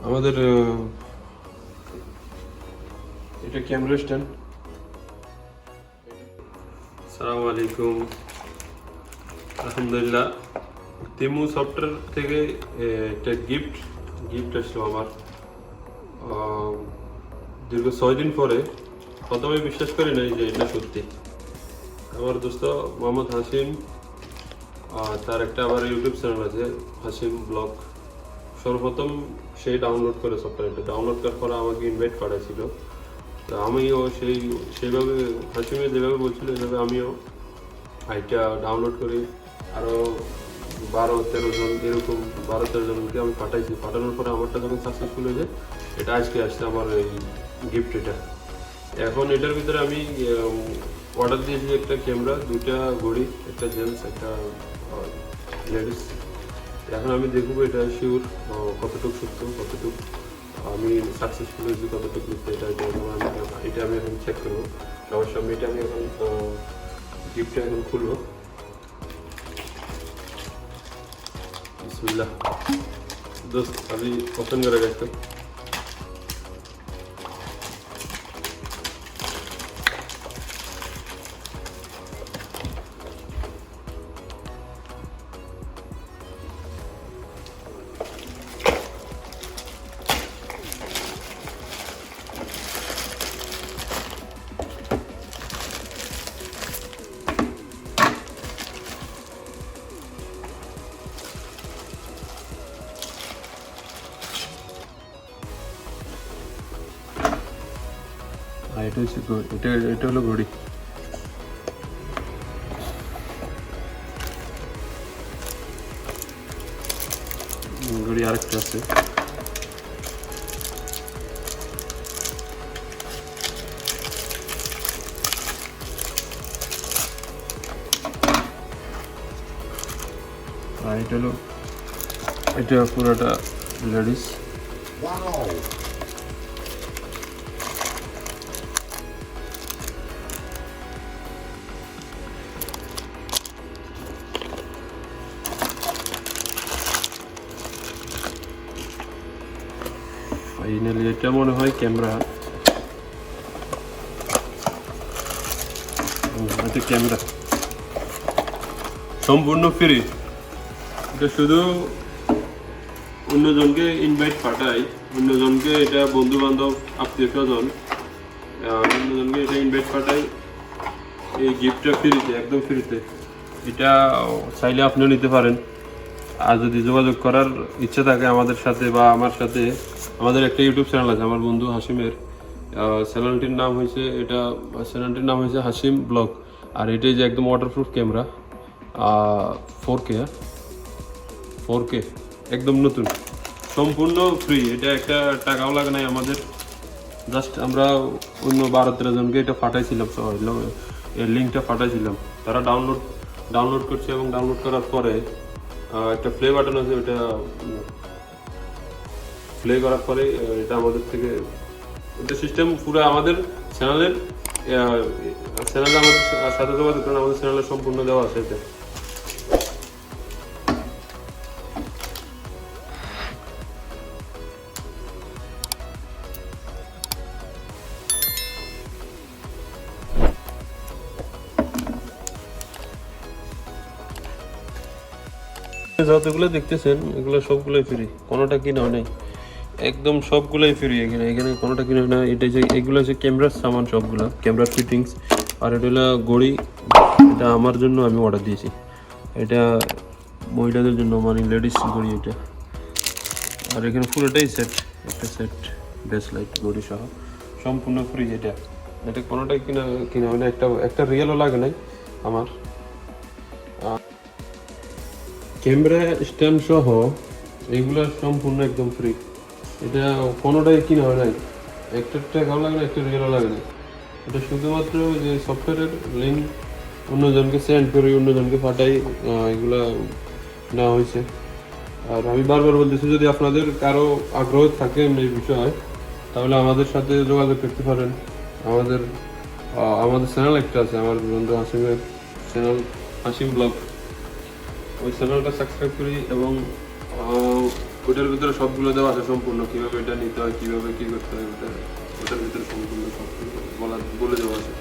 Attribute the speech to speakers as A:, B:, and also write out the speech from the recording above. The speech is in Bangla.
A: আমাদের এটা ক্যামেরা স্ট্যান্ড। আসসালামু আলাইকুম। আলহামদুলিল্লাহ, তেমু সফটওয়্যার থেকে একটা গিফট আসলো আমার। দীর্ঘ 6 দিন পরে প্রথমে বিশ্বাস করি নাই যে এটা সত্যি। আমার দোস্ত মোহাম্মদ হাসিম, তার একটা আবার ইউটিউব চ্যানেল আছে, হাসিম ব্লগ। সর্বপ্রথম সেই ডাউনলোড করে সফটওয়্যারটা ডাউনলোড করার পরে আমাকে ইনভাইট করেছিল। তো আমিও সেইভাবে হাসিমে যেভাবে বলছিল এইভাবে আমিও এটা ডাউনলোড করি। আরও 12-13 জন, এরকম 12-13 জনকে আমি পাঠাইছি। পাঠানোর পরে আমারটা যখন সাকসেসফুল হয়েছে, এটা আজকে আসছে আমার এই গিফট। এটা এখন এটার ভিতরে আমি অর্ডার দিয়েছি একটা ক্যামেরা, 2টা ঘড়ি, একটা জেন্টস, একটা লেডিস। এখন আমি দেখবো এটা শিওর কতটুকু সত্য, কতটুকু আমি সাকসেসফুল হয়েছি, কতটুকু লিখতে। এটা আমি এখন চেক করবো সবার সামনে। এটা আমি এখন গিফটটা এখন খুলবো। বিসমিল্লাহ। দোস্ত আমি ওপেন করে গেছি। এটা হচ্ছে এটা হলো ঘড়ি। ঘড়ি আরেকটা আছে। আর এটা হলো, এটা পুরোটা লেডিস। ফাইনালি এটা মনে হয় ক্যামেরা। এটা ক্যামেরা সম্পূর্ণ ফ্রি। এটা শুধু অন্যজনকে ইনভাইট পাঠাই, অন্যজনকে, এটা বন্ধু বান্ধব, আত্মীয় স্বজন, অন্যজনকে এটা ইনভাইট পাঠাই। এই গিফটটা ফ্রিতে, একদম ফ্রিতে। এটা চাইলে আপনিও নিতে পারেন। আর যদি যোগাযোগ করার ইচ্ছা থাকে আমাদের সাথে বা আমার সাথে, আমাদের একটা ইউটিউব চ্যানেল আছে আমার বন্ধু হাসিমের। চ্যানেলটির নাম হয়েছে হাসিম ব্লগ। আর এটাই যে একদম ওয়াটারপ্রুফ ক্যামেরা, 4K একদম নতুন, সম্পূর্ণ ফ্রি। এটা একটা টাকাও লাগে নাই আমাদের। জাস্ট আমরা অন্য 12-13 জনকে এটা পাঠাইছিলাম, এর লিঙ্কটা পাঠাইছিলাম। তারা ডাউনলোড করছে এবং ডাউনলোড করার পরে একটা প্লে বাটন আছে, ওটা প্লে করার পরে এটা আমাদের থেকে, এটা সিস্টেম পুরো আমাদের চ্যানেলে আমাদের সাথে যোগাযোগ করেন। আমাদের চ্যানেলে সম্পূর্ণ দেওয়া আছে এটা। যতগুলো দেখতেছেন এগুলো সবগুলোই ফ্রি, কোনোটা কিনা নেই, একদম সবগুলোই ফ্রি। এখানে কোনোটা কিনা না। এটা যে এগুলো হচ্ছে ক্যামেরার সামান, সবগুলো ক্যামেরার ফিটিংস। আর এটা হলো ঘড়ি, এটা আমার জন্য আমি অর্ডার দিয়েছি। এটা মহিলাদের জন্য, মানে লেডিস ঘড়ি এটা। আর এখানে পুরোটাই সেট, একটা সেট ব্রেসলাইট ঘড়ি সহ সম্পূর্ণ ফ্রি। এটা কোনোটাই কিনা হয় না, একটা রিয়েলও লাগে নাই আমার। ক্যামেরা স্ট্যান্ড সহ এগুলো সম্পূর্ণ একদম ফ্রি। এটা কোনোটাই কিনা হয় নাই, একটা টাকাও লাগে না, একটা রিয়েলও লাগে না। এটা শুধুমাত্র যে সফটওয়্যারের লিঙ্ক অন্যজনকে সেন্ড করি, অন্যজনকে পাঠাই, এগুলা নেওয়া হয়েছে। আর আমি বারবার বলতেছি, যদি আপনাদের কারো আগ্রহ থাকে এই বিষয়ে, তাহলে আমাদের সাথে যোগাযোগ করতে পারেন। আমাদের চ্যানেল একটা আছে, আমার বন্ধু হাসিমের চ্যানেল, হাসিম ব্লগ। ওই চ্যানেলটা সাবস্ক্রাইব করি এবং ওই ওইটার ভিতরে সবগুলো দেওয়া আছে সম্পূর্ণ, কিভাবে এটা নিতে হয়, কিভাবে কি করতে হয়, ওটার ভিতরে সম্পূর্ণ সব বলে দেওয়া আছে।